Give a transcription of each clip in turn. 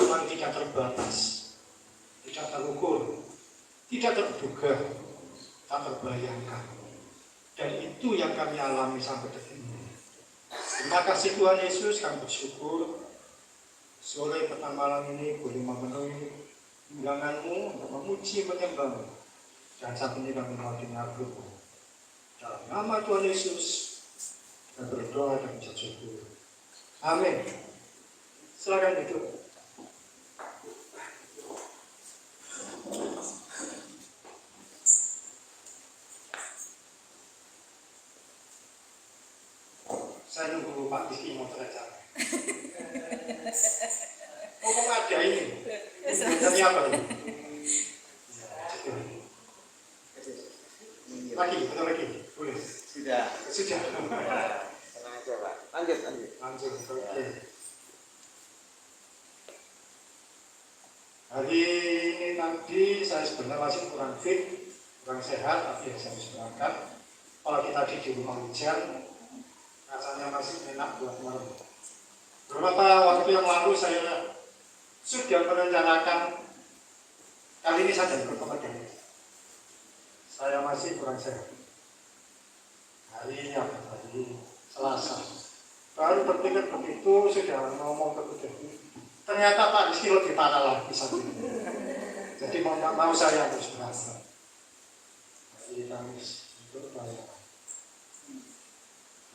memang tidak terbatas, tidak terukur, tidak terduga, tak terbayangkan. Dan itu yang kami alami sampai detik ini. Terima kasih Tuhan Yesus, kami bersyukur sore petang malam ini boleh memenuhi undangan-Mu untuk memuji menyembah-Mu. Dan saat ini kami mau dengar-Mu. Dalam nama Tuhan Yesus, kita berdoa dan ucap syukur. Amin. Silakan duduk. Saya nunggu Pak Rizky mau belajar. Oh, kok ada ini? Ini apa ini? Lagi, betul lagi? Boleh? Sudah. Tenang aja Pak. Lanjut. Oke. Hari ini nanti saya sebenarnya masih kurang fit, kurang sehat, tapi ya saya harus berangkat. Apalagi tadi di rumah hujan, rasanya masih enak buat malam. Beberapa waktu yang lalu saya sudah merencanakan kali ini saya jadi berkomitmen. Saya masih kurang sehat. Hari ini apa tadi? Selasa. Baru berpikir begitu sudah ngomong ke Budi. Ternyata Pak Rizky lebih parah lagi saat ini. Jadi mau saya harus berangkat. Hari Kamis itu saya.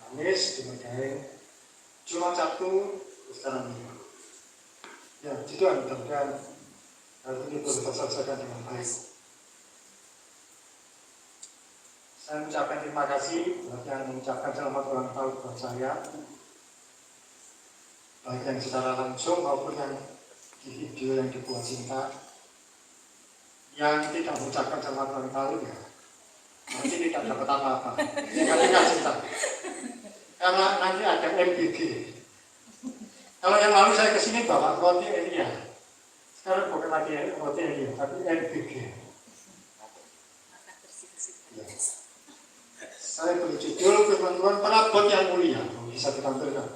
Kamis di Medaeng. Jumat Sabtu sekarang ini. Ya, itu mudah-mudahan hari ini boleh terselesaikan dengan baik. Saya mengucapkan terima kasih buat yang mengucapkan selamat ulang tahun buat saya, baik yang secara langsung maupun yang di video yang dibuat Cinta. Yang tidak mengucapkan selamat ulang tahun ya, nanti tidak dapat apa-apa. Tinggal Cinta. Karena nanti ada MBG. Kalau yang lalu saya kesini bawa roti Elia. Sekarang bukan lagi roti Elia, tapi MBG. Ya. Saya beri judul firman Tuhan perabot yang mulia, bisa ditampilkan.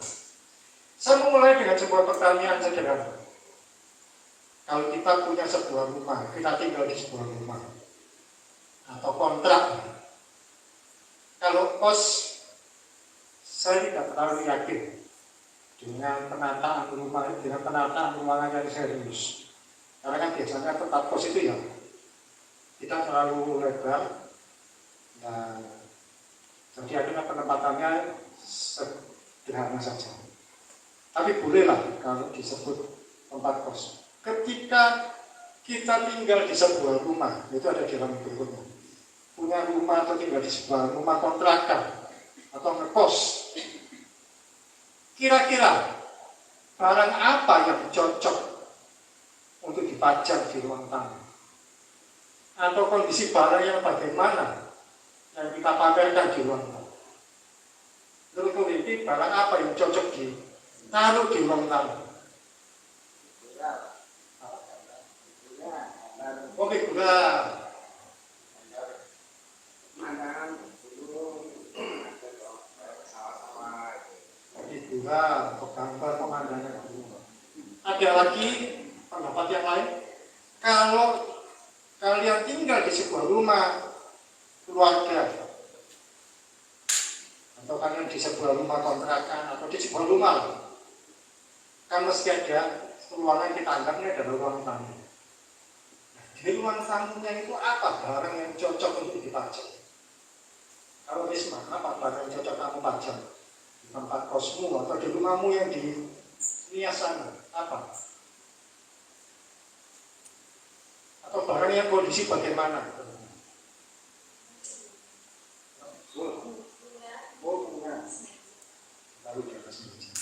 Saya memulai dengan sebuah pertanyaan sederhana. Kalau kita punya sebuah rumah, kita tinggal di sebuah rumah atau kontrak. Kalau kos, saya tidak terlalu yakin dengan penataan rumah, dengan penataan ruangan yang serius. Karena kan biasanya tempat kos itu ya tidak terlalu lebar. Nah, jadi akhirnya penempatannya sederhana saja. Tapi bolehlah kalau disebut tempat kos. Ketika kita tinggal di sebuah rumah, itu ada di dalam berikutnya. Punya rumah atau tinggal di sebuah rumah kontrakan atau ngekos. Kira-kira barang apa yang cocok untuk dipajang di ruang tamu? Atau kondisi barang yang bagaimana yang kita pamerkan di ruang tamu? Menurut ini barang apa yang cocok ditaruh di ruang tamu? Oke, gula. Gula, gambar pemandangan. Ada lagi pendapat yang lain. Kalau kalian tinggal di sebuah rumah keluarga, atau kalian di sebuah rumah kontrakan, atau di sebuah rumah, kan mesti ada ruangan kita anggapnya adalah ruang tamu. Di ruang tamunya itu apa barang yang cocok untuk dipajang? Kalau Risma, apa barang yang cocok kamu pajang? Di tempat kosmu atau di rumahmu yang di Nias sana, apa? Atau barang yang kondisi bagaimana? Bunga. Lalu di atas meja.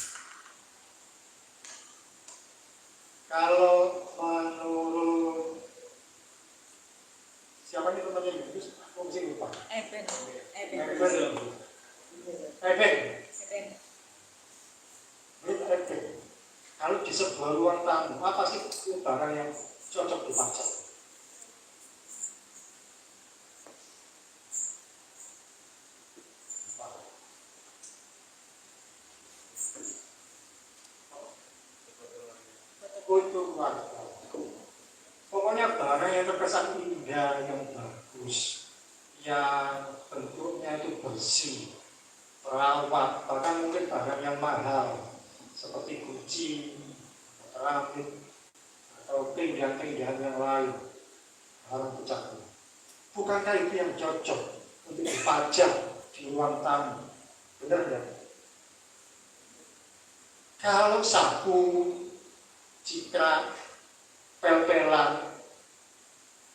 Kalau menurut siapa nih temannya itu? Aku mesti lupa. Eben. Kalau di sebuah ruang tamu, apa sih barang yang cocok dipajang? foto keluarga. Pokoknya barang yang terkesan indah, yang bagus, yang bentuknya itu bersih, terawat, bahkan mungkin barang yang mahal seperti Gucci, keramik, atau keindahan-keindahan yang lain, barang puncaknya. Bukankah itu yang cocok untuk dipajang di ruang tamu? Benar ya? Kalau sapu, cikrak, pel-pelan,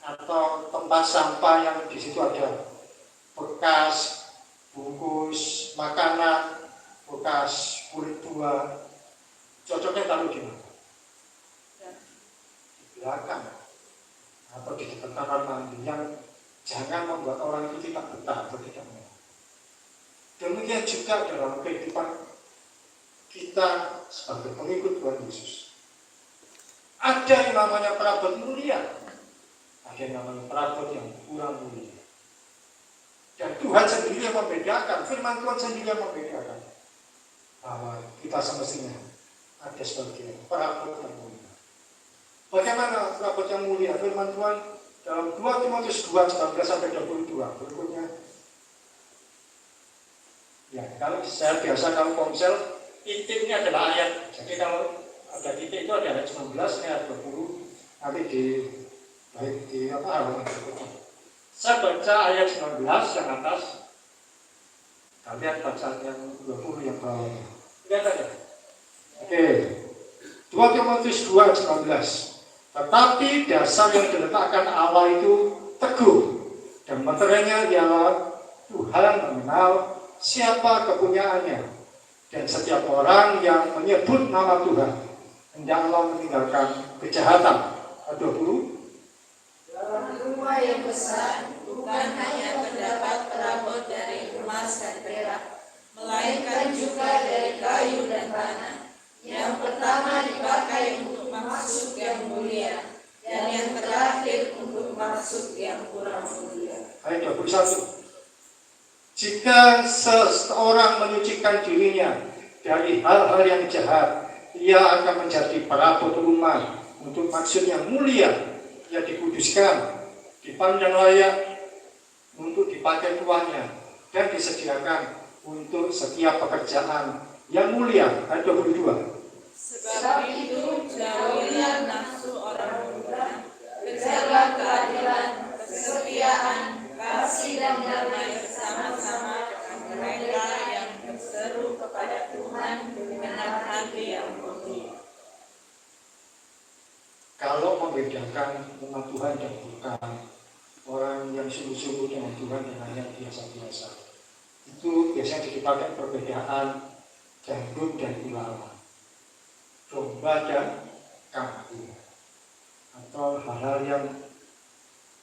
atau tempat sampah yang di situ ada bekas bungkus makanan, bekas kulit buah, cocoknya taruh di mana? Di belakang atau di dekat kamar mandi yang jangan membuat orang itu tidak betah atau tidak mau. Demikian juga dalam kehidupan kita sebagai pengikut Tuhan Yesus. Ada yang namanya perabot mulia, ada yang namanya perabot yang kurang mulia. Dan Tuhan sendiri yang membedakan, firman Tuhan sendiri yang membedakan bahwa kita semestinya ada sebagai perabot yang mulia. Bagaimana perabot yang mulia? Firman Tuhan dalam 2 Timotius 2:19-22 berikutnya. Ya, kalau saya biasa kalau ponsel, titiknya adalah ayat. Jadi kalau ada titik itu ada ayat 19, ayat 20, nanti di baik di halaman berikutnya. Saya baca ayat 19 yang atas, kalian baca yang 20 yang bawahnya. Lihat aja. Oke. 2 Timotius 2:19. Tetapi dasar yang diletakkan Allah itu teguh, dan materinya ialah Tuhan mengenal siapa kepunyaannya, dan setiap orang yang menyebut nama Tuhan hendaklah meninggalkan kejahatan. 20. Dalam rumah yang besar bukan hanya terdapat perabot dari emas dan perak, melainkan juga dari kayu dan tanah. Yang pertama dipakai untuk maksud yang mulia, dan yang terakhir untuk maksud yang kurang mulia. Ayat 21. Jika seseorang menyucikan dirinya dari hal-hal yang jahat, ia akan menjadi perabot rumah untuk maksud yang mulia. Ia dikuduskan, dipandang layak untuk dipakai tuannya, dan disediakan untuk setiap pekerjaan yang mulia. Ayat 22. Sebab itu jauhilah nafsu orang muda, kejarlah keadilan, kesetiaan, kasih dan damai bersama-sama dengan mereka yang berseru kepada Tuhan dengan hati yang murni. Kalau membedakan umat Tuhan dan bukan, orang yang sungguh-sungguh dengan Tuhan dan hanya biasa-biasa, itu biasanya dipakai perbedaan gandum dan ulama, domba dan kambing, atau hal-hal yang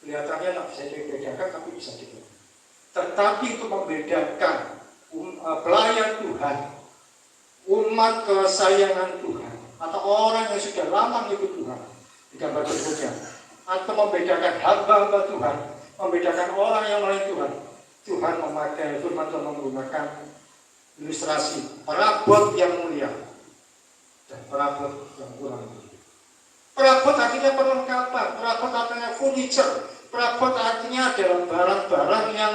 kelihatannya tidak bisa dibedakan tapi bisa dibedakan. Tetapi untuk membedakan pelayan Tuhan, umat kesayangan Tuhan, atau orang yang sudah lama mengikut Tuhan, di gambar berikutnya, atau membedakan hamba-hamba Tuhan, membedakan orang yang lain Tuhan, Tuhan memakai firman Tuhan menggunakan ilustrasi perabot yang mulia dan perabot yang kurang mulia. Perabot artinya perlengkapan, perabot artinya furniture, perabot artinya adalah barang-barang yang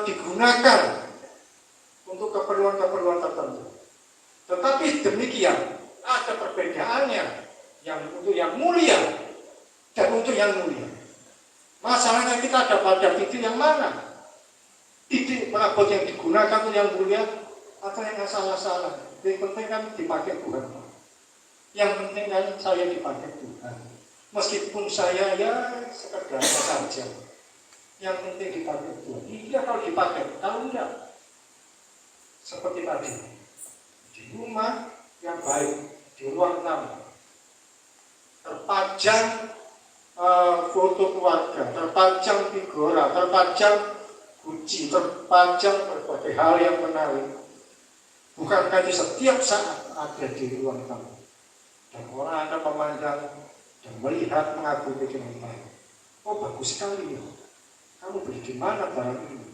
digunakan untuk keperluan-keperluan tertentu. Tetapi demikian ada perbedaannya, yang untuk yang mulia dan untuk yang mulia. Masalahnya kita ada pada titik yang mana? Titik perabot yang digunakan untuk yang mulia atau yang salah-salah? Yang penting kan dipakai Tuhan. Yang penting kan saya dipakai Tuhan. Meskipun saya ya sekedar saja. Yang penting dipakai Tuhan. Iya kalau dipakai, tahu enggak? Seperti tadi. Di rumah yang baik, di ruang tamu, terpajang foto keluarga, terpajang figura, terpajang Gucci, terpajang berbagai hal yang menarik. Bukankah itu setiap saat ada di ruang tamu, dan orang akan memandang dan melihat mengagumi dengan baik. Oh bagus sekali ya, kamu beli di mana barang ini?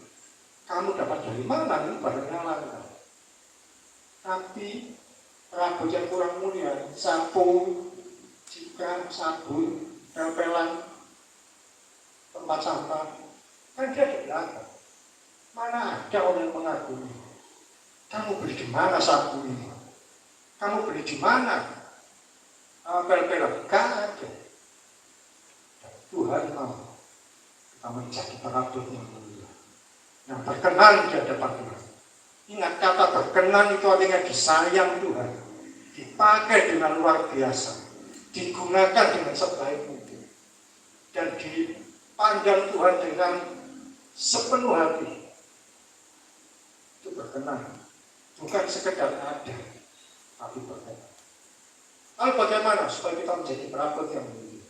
Kamu dapat dari mana ini barangnya langka? Tapi perabot yang kurang mulia, sapu, jika sabun, pel-pelan, tempat sampah, kan dia di belakang. Mana ada orang yang mengagumi? Kamu beli di mana sapu ini? Kamu beli di mana? Pel-pelan, gak ada. Dan Tuhan mau kita menjadi perabot yang mulia, yang berkenan di hadapan Tuhan. Ingat, kata berkenan itu artinya disayang Tuhan, dipakai dengan luar biasa, digunakan dengan sebaik mungkin, dan dipandang Tuhan dengan sepenuh hati. Itu berkenan, bukan sekedar ada, tapi berkenan. Lalu bagaimana supaya kita menjadi perabot yang mulia?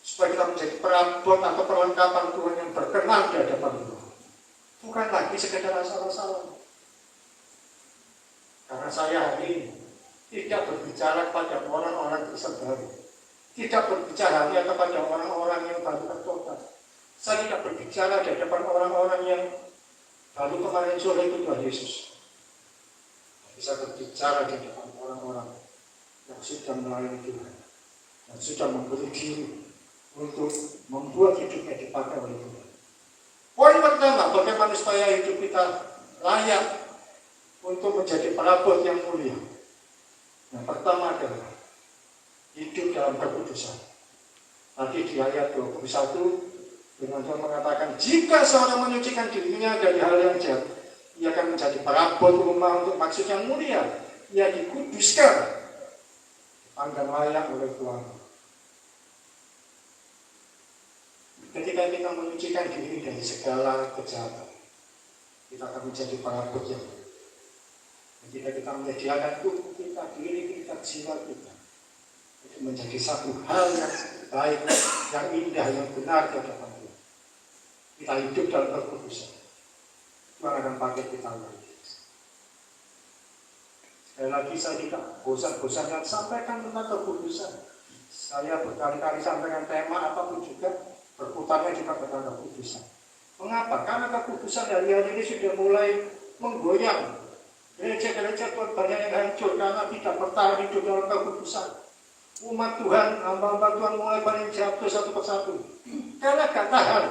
Supaya kita menjadi perabot atau perlengkapan Tuhan yang berkenan di hadapan Tuhan. Bukan lagi sekedar asal-asalan. Karena saya hari ini tidak berbicara kepada orang-orang Kristen baru, tidak berbicara hanya kepada orang-orang yang baru bertobat. Saya tidak berbicara di hadapan orang-orang yang baru kemarin sore itu Tuhan Yesus. Bisa berbicara di hadapan orang-orang yang sudah melayani Tuhan, yang sudah memberi diri untuk membuat hidupnya dipakai oleh Tuhan. Poin pertama, bagaimana supaya hidup kita layak untuk menjadi perabot yang mulia. Yang pertama adalah hidup dalam kekudusan. Tadi di ayat 21, Firman Tuhan mengatakan, jika seorang menyucikan dirinya dari hal yang jahat, ia akan menjadi perabot rumah untuk maksud yang mulia. Ia dikuduskan, dipandang layak oleh Tuhan. Ketika kita menyucikan diri dari segala kejahatan, kita akan menjadi perabot yang mulia. Ketika kita menyediakan tubuh kita, diri kita, jiwa kita, itu menjadi satu hal yang baik, yang indah, yang benar di hadapan Tuhan. Kita hidup dalam kekudusan. Tuhan akan pakai kita lagi. Sekali lagi saya tidak bosan-bosan dan sampaikan tentang kekudusan. Saya berkali-kali sampaikan tema apapun juga berputarnya juga tentang kekudusan. Mengapa? Karena kekudusan hari-hari ini sudah mulai menggoyang. Gereja-gereja Tuhan banyak yang hancur karena tidak bertahan hidup dalam kekudusan. Umat Tuhan, hamba-hamba Tuhan mulai banyak jatuh satu persatu karena gak tahan,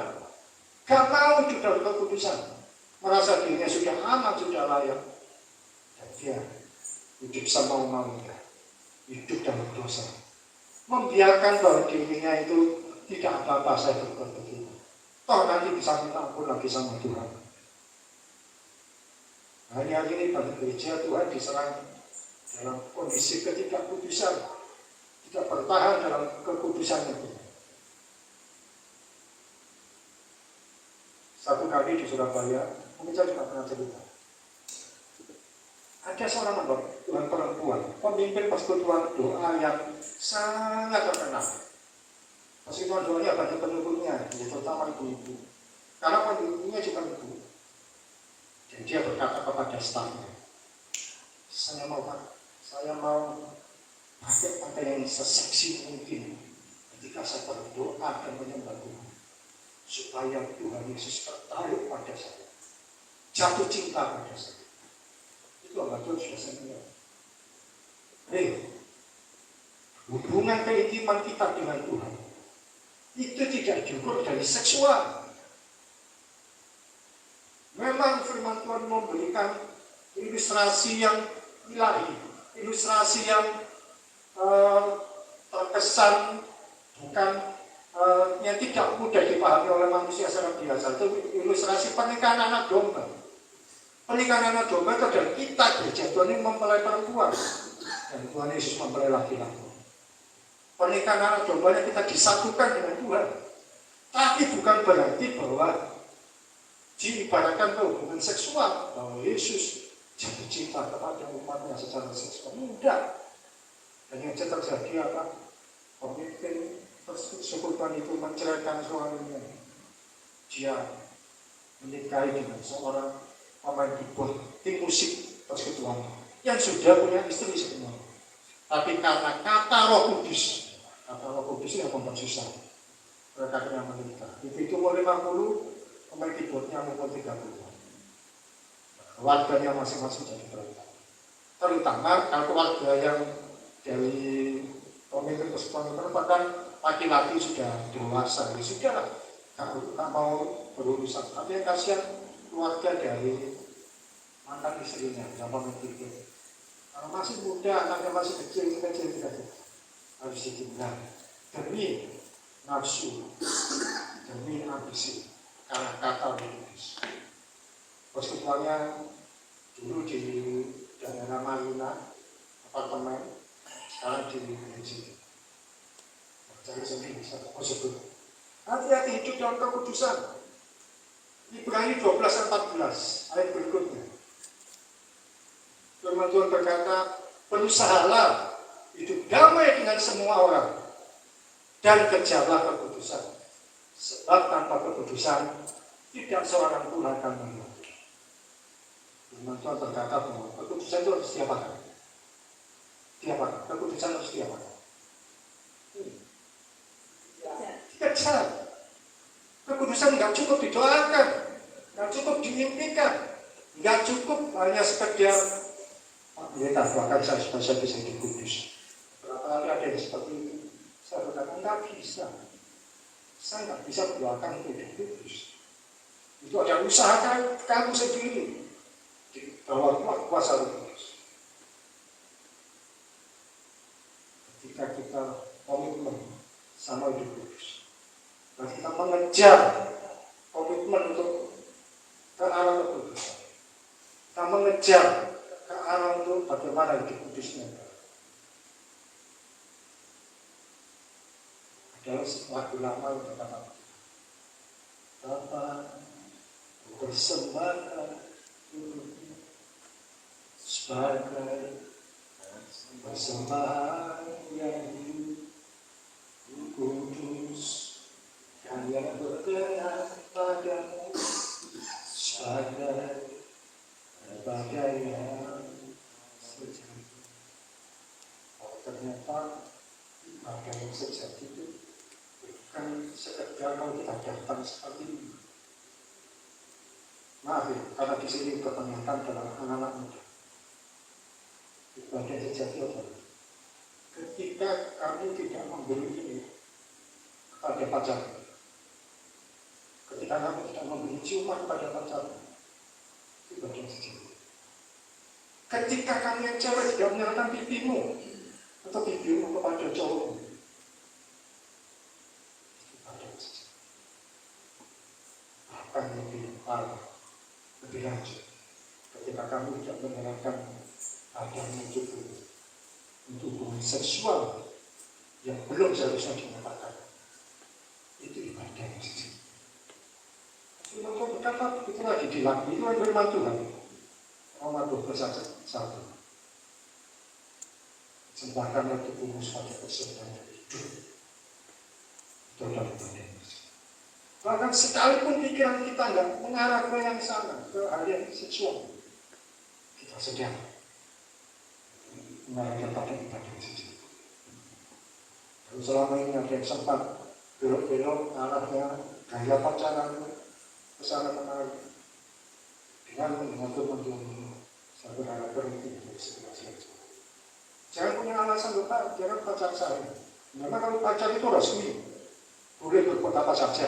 gak mau hidup dalam kekudusan, merasa dirinya sudah aman, sudah layak, dan dia hidup semau-maunya, hidup dalam dosa, membiarkan bahwa dirinya itu tidak apa-apa. Saya berbuat begitu, toh nanti bisa minta ampun lagi sama Tuhan. Hari-hari ini pada gereja Tuhan diserang dalam kondisi ketidakkudusan, tidak bertahan dalam kekudusan itu. Satu kali di Surabaya, mungkin saya juga pernah cerita. Ada seorang hamba Tuhan perempuan, pemimpin persekutuan doa yang sangat terkenal. Persekutuan doanya banyak pendukungnya, terutama ibu-ibu. Karena pendukungnya juga ibu. Dan dia berkata kepada stafnya, saya mau pakai pakaian yang seseksi mungkin ketika saya berdoa dan menyembah Tuhan, supaya Tuhan Yesus tertarik pada saya, jatuh cinta pada saya. Itu apa Tuhan sudah saya bilang. Hubungan keintiman kita dengan Tuhan itu tidak diukur dari seksual. Memang firman Tuhan memberikan ilustrasi yang ilahi, ilustrasi yang terkesan bukan yang tidak mudah dipahami oleh manusia secara biasa. Itu ilustrasi pernikahan anak domba. Pernikahan anak domba itu adalah kita gereja Tuhan ini mempelai perempuan dan Tuhan Yesus mempelai laki-laki. Pernikahan anak domba kita disatukan dengan Tuhan, tapi bukan berarti bahwa diibaratkan hubungan seksual, bahwa Yesus jatuh cinta kepada umatnya secara seksual. Tidak. Dan yang terjadi apa? Pemimpin persekutuan itu menceraikan suaminya. Dia menikahi dengan seorang pemain keyboard tim musik persekutuan yang sudah punya istri semua. Tapi karena kata Roh Kudus yang membuat susah, mereka kena menikah. Itu umur 50. Pemain keyboardnya umur 30. Warganya masing-masing jadi berantakan. terutama kalau keluarga yang dari pemimpin persekutuan kan laki-laki sudah dewasa, ya sudah lah, nggak mau berurusan. Tapi yang kasihan keluarga dari mantan istrinya, yang pemimpin itu. Kalau masih muda, anaknya masih kecil harus ditinggal demi nafsu, demi ambisi, karena kata Yesus. Persekutuannya dulu di daerah Marina, apartemen, sekarang di Mesir. Jadi sendiri satu persekutuan. Hati-hati hidup dalam kekudusan. Ibrani 12:14 ayat berikutnya. Firman Tuhan berkata, berusahalah hidup damai dengan semua orang dan kejarlah kekudusan. Sebab tanpa kekudusan tidak seorang pun akan melihat. Firman Tuhan berkata bahwa kekudusan itu harus diapakan? Kekudusan harus diapakan? Dikejar. Kekudusan nggak cukup didoakan, nggak cukup dimimpikan, nggak cukup hanya sekedar pendeta doakan saya supaya saya bisa hidup kudus. Berapa kali ada yang seperti itu? Saya berkata nggak bisa. Saya nggak bisa doakan hidup kudus. Itu ada usaha kamu sendiri di bawah kuasa Roh Kudus. Ketika kita komitmen sama hidup kudus, dan kita mengejar komitmen untuk ke arah kekudusan, kita mengejar ke arah untuk bagaimana hidup kudusnya. Adalah lagu lama yang berkata, Bapa bersembahkan sebagai persembahan yang kudus dan yang berkenan padamu sebagai yang sejati. Ternyata ibadah yang sejati itu bukan sekedar kalau kita datang seperti ini. Maaf ya, karena di sini kebanyakan adalah anak-anak muda. Ibadah sejati adalah ketika kamu tidak memberi ini kepada pacar, ketika kamu tidak memberi ciuman kepada pacar, ibadah sejati. Ketika kamu yang cewek tidak menyerahkan pipimu atau pipimu kepada cowok, ibadah sejati. Bahkan lebih parah, lebih lanjut, ketika kamu tidak menyerahkan badanmu juga untuk hubungan seksual yang belum seharusnya dinyatakan, itu ibadah yang sejati. Firman Tuhan berkata itu lagi dilakukan, itu yang firman Tuhan. Roma 12:1. Sembahkanlah tubuhmu sebagai persembahan yang hidup. Itu adalah ibadah yang sejati. Bahkan sekalipun pikiran kita nggak mengarah ke yang sana, ke hal yang seksual, kita sedang mengarahkan pada ibadah yang sejati. Kalau selama ini ada yang sempat belok-belok arahnya gaya pacaran kesana kemari dengan mendengar firman Tuhan ini, saya berharap berhenti dari segala sesuatu. Jangan punya alasan lupa, jangan pacar saya. Karena kalau pacar itu resmi, boleh berbuat apa saja.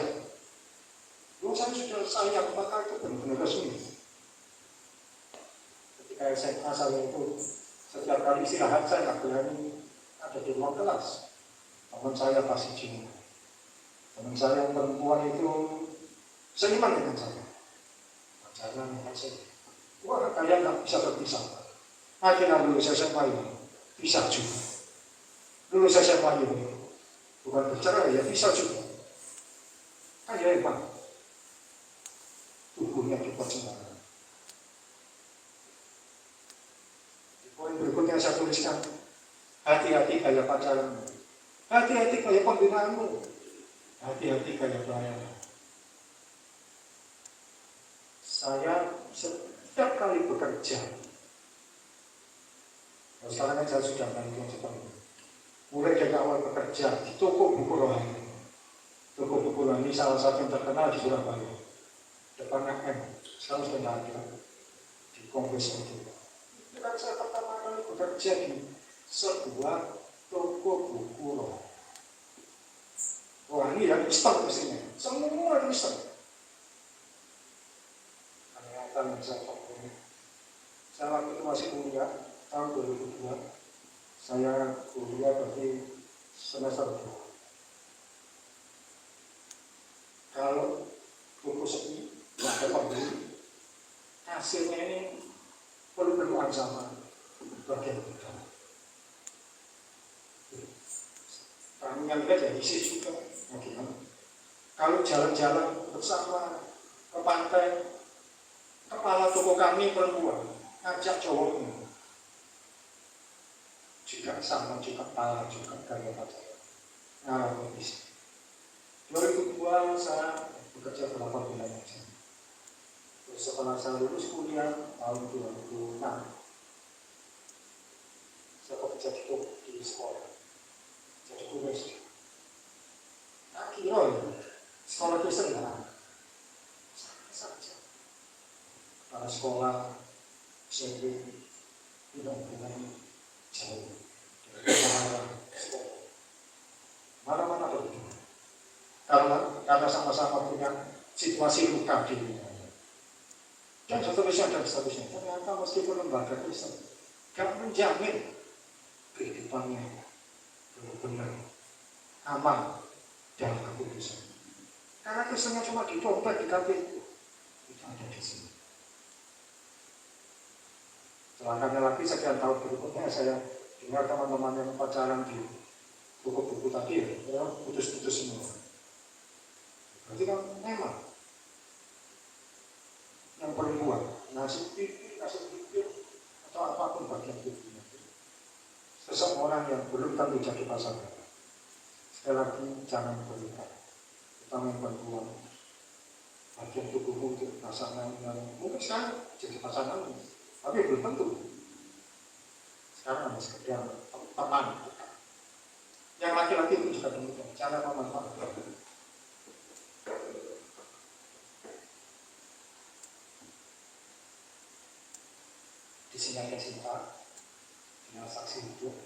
Kalau saya sudah sayang, maka itu benar-benar resmi. Ketika SMA saya itu setiap kali istirahat saya nggak berani ada di ruang kelas. Teman saya pasti cinta. Teman saya yang perempuan itu seniman dengan saya. Pacaran dengan saya. Wah, kalian nggak bisa berpisah. Akhirnya lulus SMA ini bisa juga. Lulus SMA ini bukan bercerai ya bisa juga. Kan ya emang tubuhnya dipercayai. Di poin berikutnya saya tuliskan, hati-hati gaya pacaran, hati-hati gaya pembinaanmu, hati-hati gaya pelayanan. Saya setiap kali bekerja, sekarang saya sudah bantu Jepang. Mulai dari awal bekerja di toko buku rohani. Toko buku rohani salah satu yang terkenal di Surabaya. Depannya M, sekarang sudah ada di Kongres itu. Itu kan saya pertama kali bekerja di sebuah toko buku roh. Wah, ini ya Kristen isinya. Semua Kristen. Ternyata yang saya temui. Saya waktu itu masih kuliah, tahun 2002. Saya kuliah berarti semester 2. Kalau buku sepi, nggak ada pembeli, hasilnya ini perlu-perluan sama bagian kita. Kami yang lihat ya isi juga. Bagaimana? Kalau jalan-jalan bersama ke pantai, kepala toko kami perempuan ngajak cowoknya juga sama, juga pala, juga gaya pacaran. Nah, kondisi 2002 saya bekerja berapa bulan aja. Terus setelah saya lulus kuliah tahun 2006, saya bekerja di sekolah, jadi guru SD. Nah, kira ya, sekolah Kristen nggak saja. Karena sekolah SMP tidak dengan jauh dari sekolah. Mana-mana pergi. Karena sama-sama punya situasi luka di dunia. Dan seterusnya. Ternyata meskipun lembaga Kristen tidak menjamin kehidupannya benar-benar aman dan kekudusan. Karena Kristennya cuma di dompet, di KTP, itu ada di sini. Celakanya lagi sekian tahun berikutnya saya dengar teman-teman yang pacaran di buku-buku tadi ya putus-putus semua. Berarti kan memang yang perempuan ngasih pipi, atau apapun bagian tubuhnya seseorang yang belum tentu jadi pasangan. Sekali lagi jangan berlebihan, terutama yang perempuan. Bagian tubuhmu untuk pasangan yang mungkin sekarang jadi pasangan, tapi belum tentu. Sekarang hanya sekedar teman. Yang laki-laki itu juga demikian, cara memanfaatkan. Di sini ada cinta, dengan saksi hidup.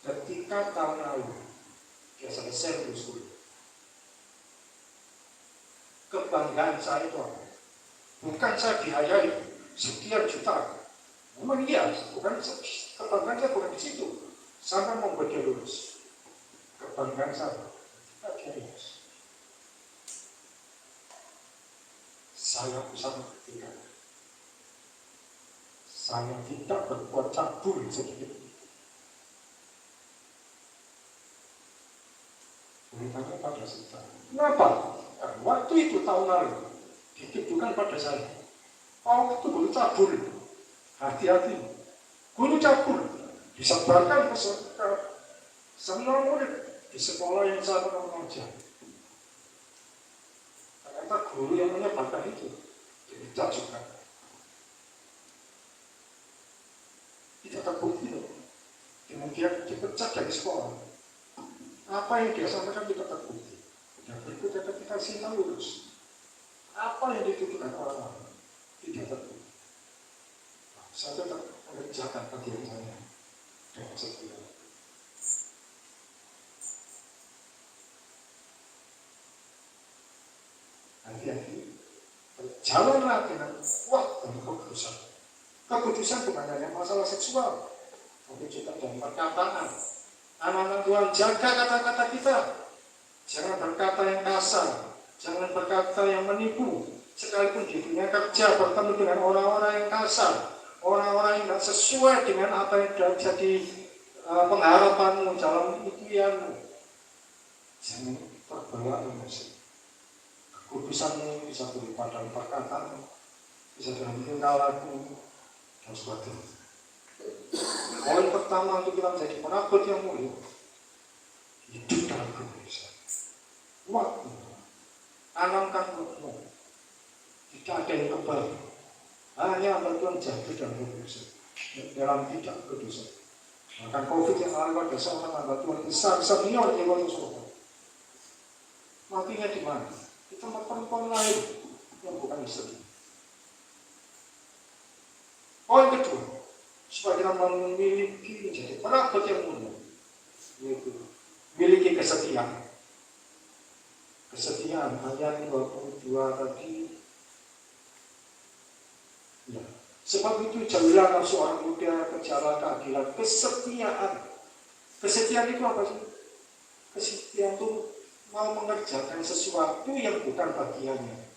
Ketika tahun lalu dia selesai lulus kuliah, kebanggaan saya itu apa? Bukan saya diayai sekian juta, memang iya, bukan kebanggaan saya bukan di situ. Sampai membuat dia lulus, kebanggaan saya dia lulus. Saya bisa membuktikan, saya tidak berbuat cabul sedikit. Beritanya pada kita. Kenapa? Karena waktu itu tahun lalu ditujukan pada saya. Waktu itu guru cabul, hati-hati. Guru cabul disebarkan ke semua murid di sekolah yang saya pernah mengajar. Ternyata guru yang menyebarkan itu tidak juga. Tidak terbukti. Kemudian dipecat dari sekolah. Apa yang dia sampaikan tidak terbukti. Dan berikutnya ketika sidang lulus, apa yang dituduhkan orang-orang tidak terbukti. Saya tetap mengerjakan bagian saya dengan setia. Hati-hati, berjalanlah dengan kuat dan kekudusan. Kekudusan bukan hanya masalah seksual, tapi juga dalam perkataan. Anak-anak Tuhan, jaga kata-kata kita. Jangan berkata yang kasar, jangan berkata yang menipu. Sekalipun di dunia kerja bertemu dengan orang-orang yang kasar, orang-orang yang tidak sesuai dengan apa yang sudah jadi pengharapanmu, dalam impianmu. Jangan terbawa emosi. Kekudusanmu bisa berupa dalam perkataan, bisa dalam tingkah laku, dan sebagainya. Poin pertama untuk kita menjadi penabur yang mulia, hidup dalam kekudusan. Waktu tanamkan waktu, tidak ada yang kebal, hanya bertuan jatuh dalam kekudusan, dalam tidak kekudusan. Bahkan COVID yang lalu ada seorang hamba Tuhan besar senior di Kota Solo. Matinya di mana? Di tempat perempuan lain yang bukan istri. Poin kedua, supaya kita memiliki menjadi perabot yang mulia, yaitu miliki kesetiaan. Kesetiaan ayat 22 tadi. Ya. Sebab itu jadilah seorang muda kejarlah keadilan, kesetiaan. Kesetiaan itu apa sih? Kesetiaan itu mau mengerjakan sesuatu yang bukan bagiannya,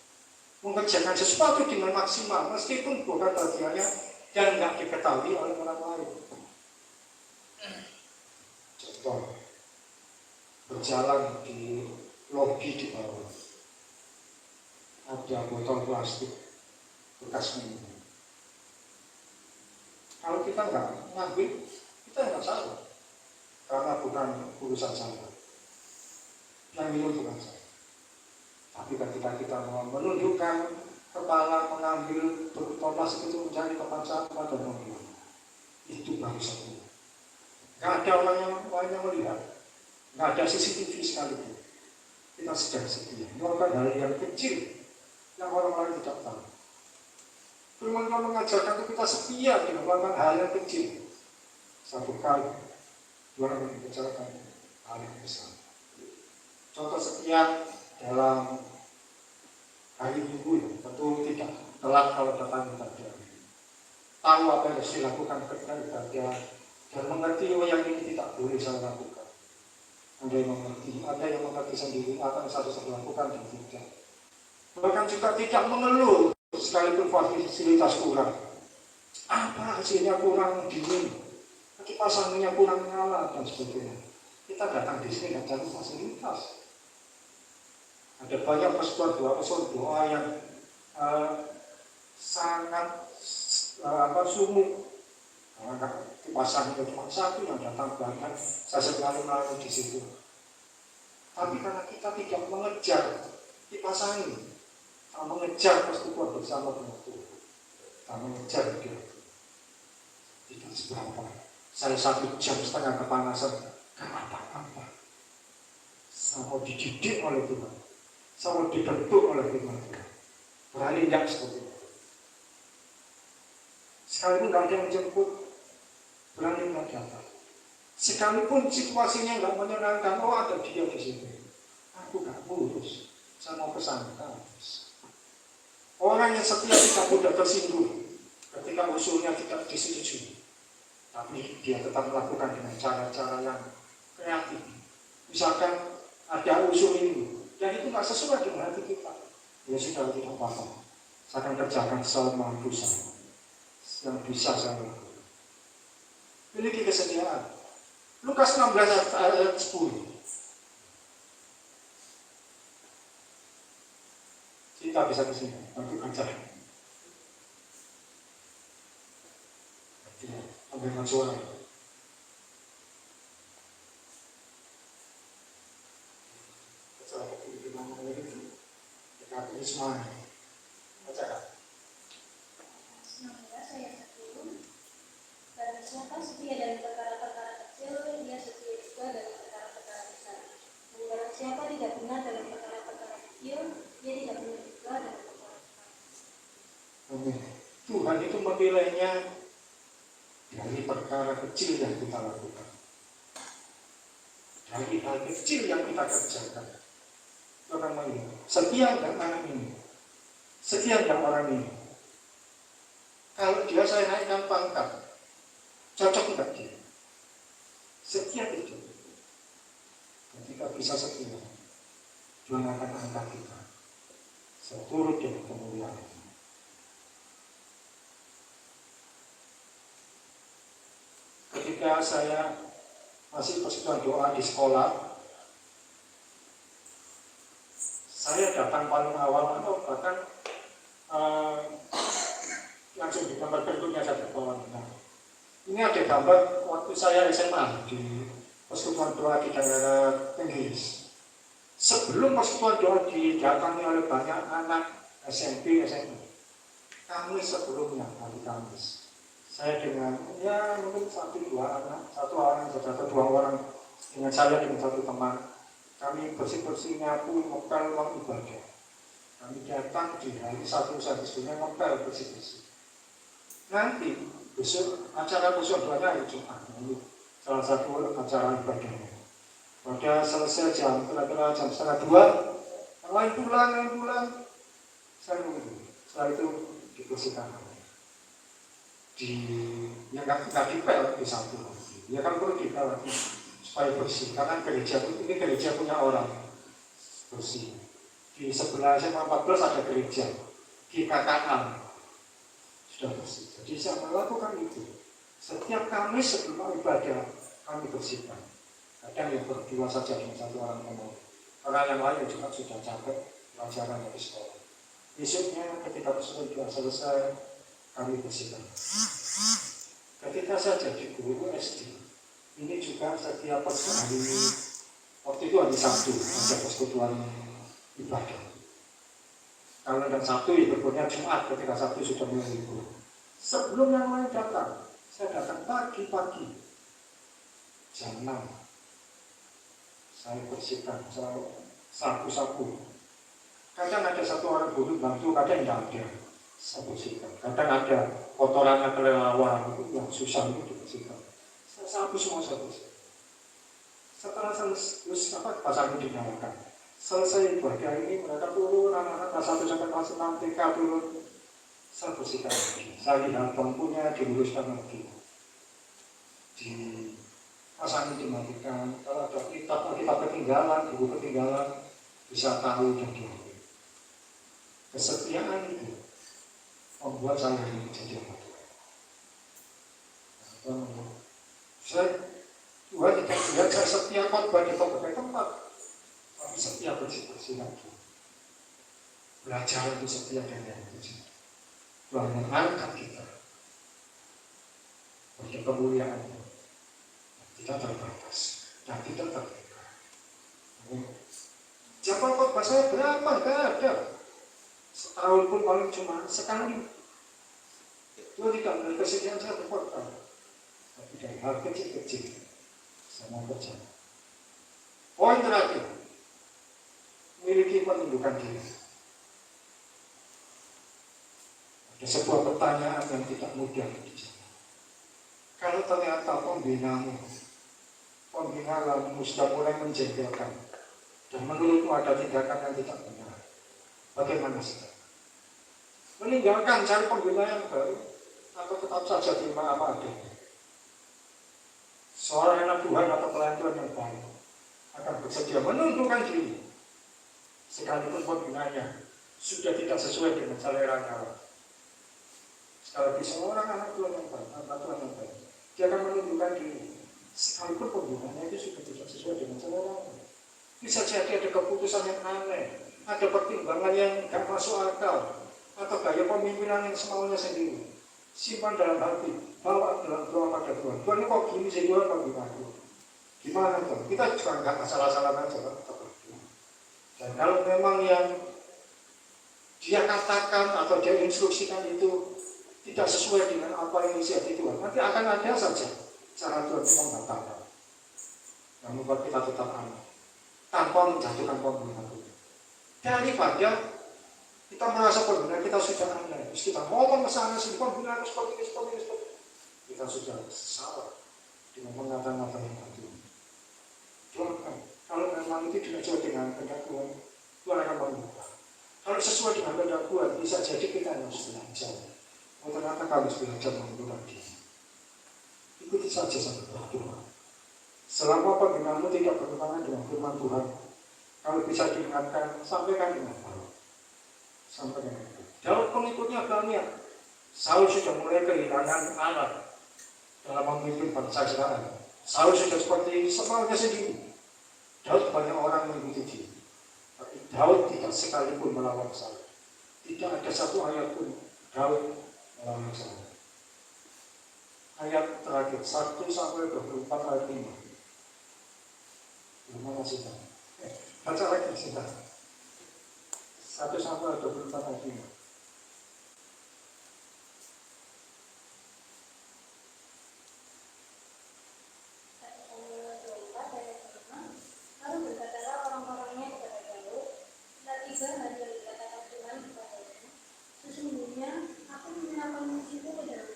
mengerjakan sesuatu dengan maksimal meskipun bukan bagiannya dan tidak diketahui oleh orang lain. Contoh, berjalan di lobi di bawah, ada botol plastik bekas minum. Kalau kita nggak ngambil, kita nggak salah, karena bukan urusan saya. Yang minum bukan saya. Tapi ketika kita mau menundukkan kepala mengambil botol plastik itu mencari tempat sampah dan membuang, itu baru setia. Nggak ada orang yang lainnya melihat, nggak ada CCTV sekalipun. Kita sedang setia. Melakukan hal yang kecil yang orang lain tidak tahu. Firman Tuhan mengajarkan itu kita setia dengan melakukan hal yang kecil. Satu kali, Tuhan akan membicarakan hal yang besar. Contoh setia dalam hari Minggu, tentu tidak telat kalau datang ibadah. Tahu apa yang harus dilakukan ketika ibadah dan mengerti yang ini tidak boleh saya lakukan. Ada yang mengerti sendiri apa yang harus saya lakukan dan tidak. Bahkan juga tidak mengeluh sekalipun fasilitas kurang. Apa hasilnya kurang dingin, kipas anginnya kurang nyala dan sebagainya. Kita datang di sini dan cari fasilitas. Ada banyak pesan doa yang sangat sumuk. Kipas angin cuma satu yang datang bahkan saya selalu melalui di situ. Tapi karena kita tidak mengejar kipas angin, mengejar persekutuan bersama dengan Tuhan, kita mengejar dia, tidak seberapa. Saya 1,5 jam kepanasan, gak apa-apa. Saya mau dididik oleh Tuhan, saya mau dibentuk oleh Tuhan. Berani tidak seperti itu. Sekalipun tidak ada yang jemput, berani tidak datang. Sekalipun situasinya nggak menyenangkan, oh ada dia di sini, aku gak urus, saya mau ke sana. Orang yang setia tidak mudah tersinggung ketika usulnya tidak disetujui, tapi dia tetap melakukan dengan cara-cara yang kreatif. Misalkan ada usul ini, dan itu nggak sesuai dengan hati kita, ya sudah tidak apa-apa. Saya akan kerjakan semampu saya, yang bisa saya lakukan. Miliki kesediaan. Lukas 16 ayat 10. Kita bisa ke sini, nanti ajar. Ambil suara. Acara di mana itu? Dekat Ismail. Acara. Dan siapa setia dari perkara-perkara kecil, dia setia juga dari perkara-perkara besar. Dan barang siapa tidak benar dalam perkara-perkara kecil, dia tidak benar juga dalam perkara besar. Amin. Tuhan itu menilainya dari perkara kecil yang kita lakukan, dari hal kecil yang kita kerjakan. Orang lain, setia nggak anak ini? Setia nggak orang ini? Kalau dia saya naikkan pangkat, cocok nggak dia? Setia tidak. Ketika bisa setia, Tuhan akan angkat kita seturut dengan kemuliaan. Ketika saya masih persekutuan doa di sekolah, saya datang paling awal atau bahkan langsung di gambar berikutnya saya berbawa. Nah, ini ada gambar waktu saya SMA di persekutuan doa di daerah Tenggis. Sebelum persekutuan doa didatangi oleh banyak anak SMP, SMA, Kamis sebelumnya, hari Kamis, saya dengan mungkin 1-2 anak, satu orang atau 2 orang dengan saya dengan satu teman, kami bersih-bersih nyapu ngepel ruang ibadah. Kami datang di hari Sabtu sebelumnya ngepel bersih-bersih. nanti besok acara besok doanya hari Jumat. Ini salah satu acara ibadahnya. Pada selesai kira-kira jam 1:30, yang lain pulang. Saya nunggu. Setelah itu dibersihkan. Ya nggak dipel di satu. Ya kan perlu dipel lagi supaya bersih. Karena ini gereja punya orang bersih. Di sebelah SMA 14 ada gereja. Di KKA sudah bersih. Jadi saya melakukan itu. Setiap Kamis sebelum ibadah kami bersihkan. Kadang yang berdua saja dengan satu orang penuh. Karena yang lain juga sudah capek pelajaran dari sekolah. Besoknya ketika sudah selesai kami bersihkan. Ketika saya jadi guru SD, ini juga setiap hari, waktu itu hari Sabtu ada persekutuan ibadah. Kalau dan Sabtu ibaratnya Jumat, ketika Sabtu sudah mulai libur. Sebelum yang lain datang, saya datang pagi-pagi jam 6. Saya bersihkan, saya sapu-sapu. Kadang ada satu orang guru bantu, kadang tidak ada. Saya bersihkan. Kadang ada kotorannya kelelawar yang susah itu dibersihkan. Saya sapu semua saya bersihkan. Setelah selesai pasar itu dinyalakan. Selesai ibadah ini mereka turun, anak-anak kelas 1 sampai kelas 6 TK turun. Saya bersihkan lagi. Saya lihat bangkunya diluruskan lagi. Di pasang dimatikan. Kalau ada kitab ketinggalan, buku ketinggalan, bisa tahu dan diambil. Kesetiaan itu membuat saya ini menjadi anak Tuhan. Tuhan tidak lihat saya setia khotbah di berbagai tempat, tapi setia bersih-bersih lagi. Belajar itu setia dan yang bersih. Tuhan mengangkat kita bagi kemuliaan-Nya. Tidak terbatas dan tidak terbuka. Jabal khotbah saya berapa? Tidak ada. Setahun pun paling cuma sekali. Tuhan tidak beri kesediaan saya berkhotbah. Tapi dari hal kecil-kecil saya mau kerja. Poin terakhir, memiliki penundukan diri. Ada sebuah pertanyaan yang tidak mudah dijawab. Kalau ternyata pembina lalu sudah mulai menjengkelkan dan menurutmu ada tindakan yang tidak benar, bagaimana saja? Meninggalkan cari pembina yang baru atau tetap saja terima apa adanya? Seorang anak Tuhan atau pelayan Tuhan yang baik akan bersedia menundukkan diri sekalipun pembinanya sudah tidak sesuai dengan seleranya. Sekali lagi seorang anak Tuhan yang baik, dia akan menundukkan diri sekalipun pembinanya itu sudah tidak sesuai dengan seleranya. Bisa jadi ada keputusan yang aneh, ada pertimbangan yang tidak masuk akal, atau gaya pemimpinan yang semaunya sendiri. Simpan dalam hati, bawa dalam doa pada Tuhan. Tuhan ini kok gini sih Tuhan, kok gimana? Gimana Tuhan? Kita juga nggak masalah-masalah aja, Pak. Dan kalau memang yang dia katakan atau dia instruksikan itu tidak sesuai dengan apa yang isi hati Tuhan, nanti akan ada saja cara Tuhan membatalkan. Yang membuat kita tetap aman, tanpa menjatuhkan pembina Tuhan. Daripada kita merasa pembina kita sudah aneh, kita ngomong ke sana sini pembina harus seperti ini. Kita sudah salah dengan mengatakan yang itu. Tuhan, kalau memang itu tidak sesuai dengan kehendak Tuhan, Tuhan akan mengubah. Kalau sesuai dengan kehendak Tuhan, bisa jadi kita harus belajar. Ternyata kami harus belajar mengundurkan diri. Ikuti saja sampai Tuhan. Selama pembinaanmu tidak bertentangan dengan firman Tuhan, kalau bisa diingatkan, sampaikan dengan baik. Sampaikan dengan baik. Daud pengikutnya banyak. Saul sudah mulai kehilangan arah dalam memimpin bangsa Israel. Saul sudah seperti semaunya sendiri. Daud banyak orang mengikuti dia. Tapi Daud tidak sekalipun melawan Saul. Tidak ada satu ayat pun Daud melawan Saul. Ayat terakhir 1 sampai 24 ayat 5. Gimana sih? Baca lagi kita. 1 sampai 24 ayat 5. Sesungguhnya aku menyerahkan musuhku ke dalam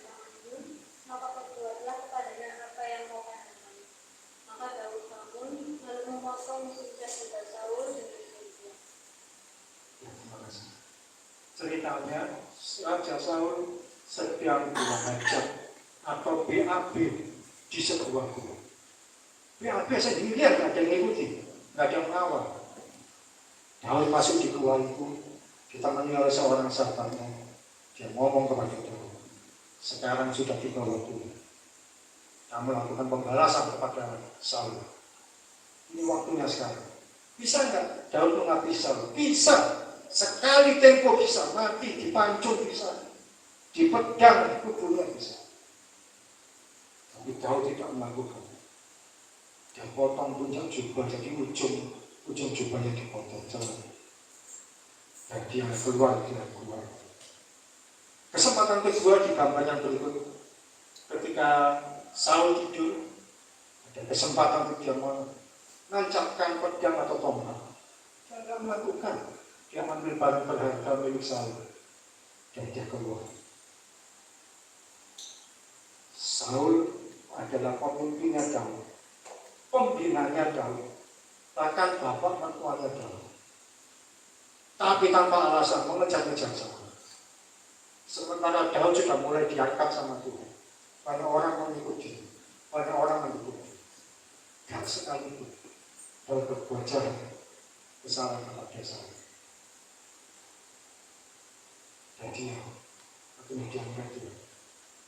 Misalnya Raja Saul sedang belajar atau BAB di sebuah gua. BAB sendirian, nggak ada yang ngikuti, nggak ada yang mengawal. Daud masuk di gua itu, ditemani oleh seorang sahabatnya. Dia ngomong kepada Daud, sekarang sudah tiba waktu. Kamu lakukan pembalasan kepada Saul. Ini waktunya sekarang. Bisa nggak Daud mengabdi Saul? Bisa. Sekali tempo bisa, mati, dipancung bisa, dipedang, tubuhnya bisa. Tapi Daud tidak melakukan. Dia potong puncak jubah, jadi ujung jubahnya dipotong jalan. Dan dia keluar. Kesempatan kedua di gambar yang berikut, ketika Saul tidur, ada kesempatan untuk dia menancapkan pedang atau tombak. Dia tidak melakukan. Dia ambil barang berharga milik Saul dan dia keluar. Saul adalah pemimpinnya Daud, pembinanya Daud, bahkan bapak mertuanya Daud. Tapi tanpa alasan mengejar-ngejar Saul. Sementara Daud sudah mulai diangkat sama Tuhan. Banyak orang mengikuti, banyak orang mengikuti. Dan sekalipun Daud berbuat jahat, kesalahan kepada Saul. Dan dia akhirnya diangkat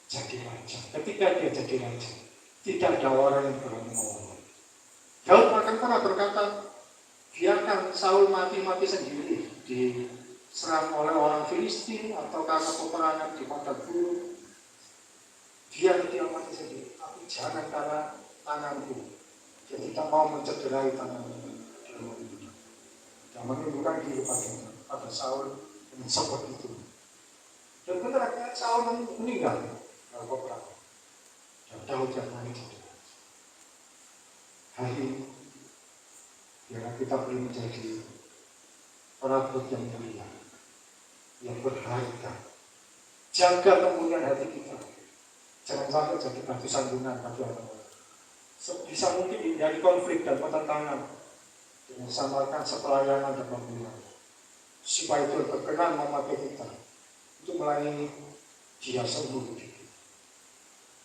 jadi raja. Ketika dia jadi raja, tidak ada orang yang berani melawan. Daud bahkan pernah berkata, biarkan Saul mati sendiri diserang oleh orang Filistin atau karena peperangan di padang gurun. Dia mati sendiri, tapi jangan karena tanganku. Dia tidak mau mencederai tanganku. Dia menunjukkan diri pada Saul dengan seperti itu. Dan benar Saul meninggal dalam peperangan. Dan Daud yang mati. Hari ini, biarlah kita boleh menjadi perabot yang mulia, yang berharga. Jaga kemuliaan hati kita. Jangan sampai jadi batu sandungan bagi orang lain. Sebisa mungkin hindari konflik dan pertentangan dengan samakan sepelayanan dan pembinaan. Supaya Tuhan berkenan memakai kita untuk melayani Dia seumur hidup.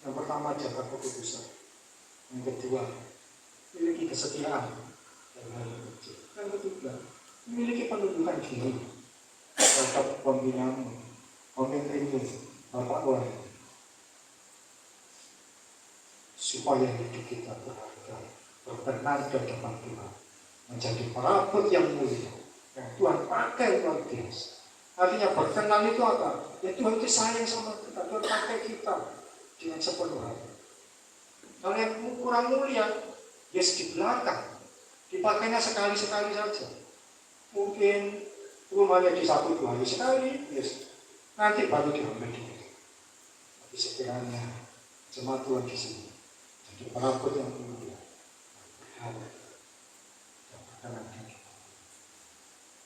Yang pertama, jaga keputusan. Yang kedua, miliki kesetiaan dalam hal kecil. Yang ketiga, memiliki penunjukan diri terhadap pembinaanmu, pemimpinmu, bapak lain, supaya hidup kita berharga, berkenan di depan Tuhan, menjadi perabot yang mulia yang Tuhan pakai luar biasa. Artinya berkenan itu apa? Ya Tuhan itu sayang sama kita, Tuhan pakai kita dengan sepenuh hati. Kalau yang kurang mulia, yes di belakang, dipakainya sekali-sekali saja. Mungkin rumahnya di 1-2 hari sekali, yes. Nanti baru diambil dulu. Tapi sekiranya jemaat Tuhan di sini, jadi perabot yang mulia, berharga, dan berkenan di kita.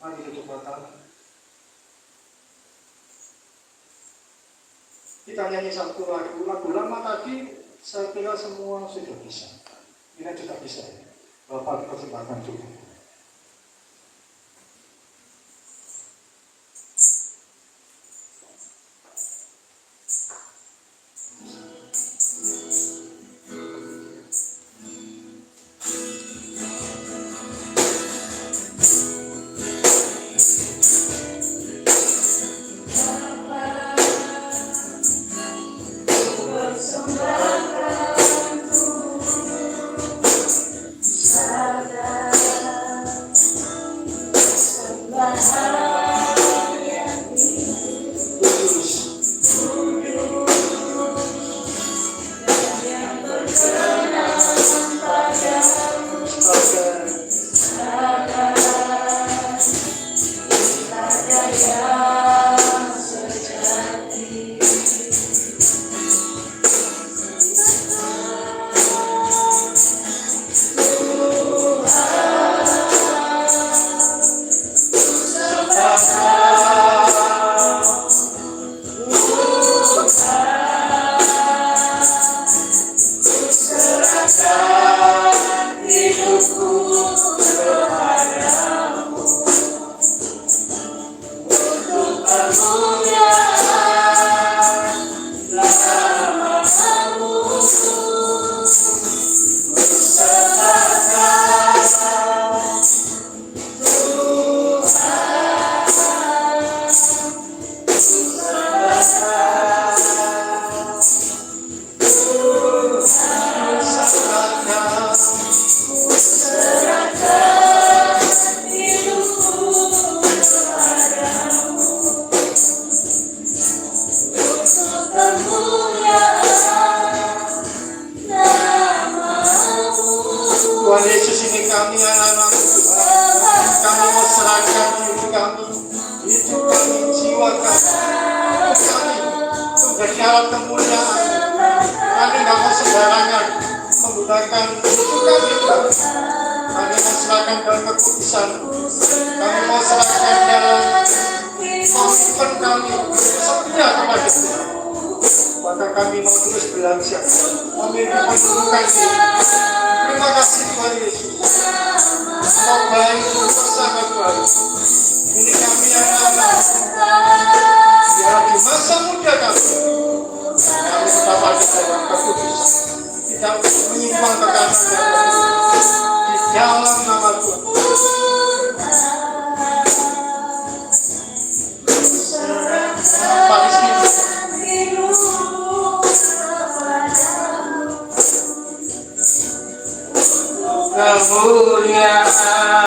Mari tutup mata. Kita nyanyi satu lagu lama tadi, saya kira semua sudah bisa. Ini juga bisa. Bapak persembahkan juga. Persembahkan Sadar Tuhan Yesus, ini kami anak-anak Tuhan. Kami mau serahkan diri kami, hidup kami, jiwa kami menjadi alat kemuliaan. Kami nggak mau sembarangan menggunakan hidup kami, Tuhan. Kami mau serahkan dalam kekudusan. Kami mau serahkan dalam komitmen kami setia kepada Tuhan. Maka kami mau terus belajar, memiliki kedudukan diri. Terima kasih Tuhan Yesus. Kau baik, Kau sangat baik. Ini kami anak-anak. Biar di masa muda kami tetap ada dalam kekudusan. Tidak menyimpang ke kanan dan ke kiri. Di dalam nama Tuhan. Pak Rizky. Kemuliaan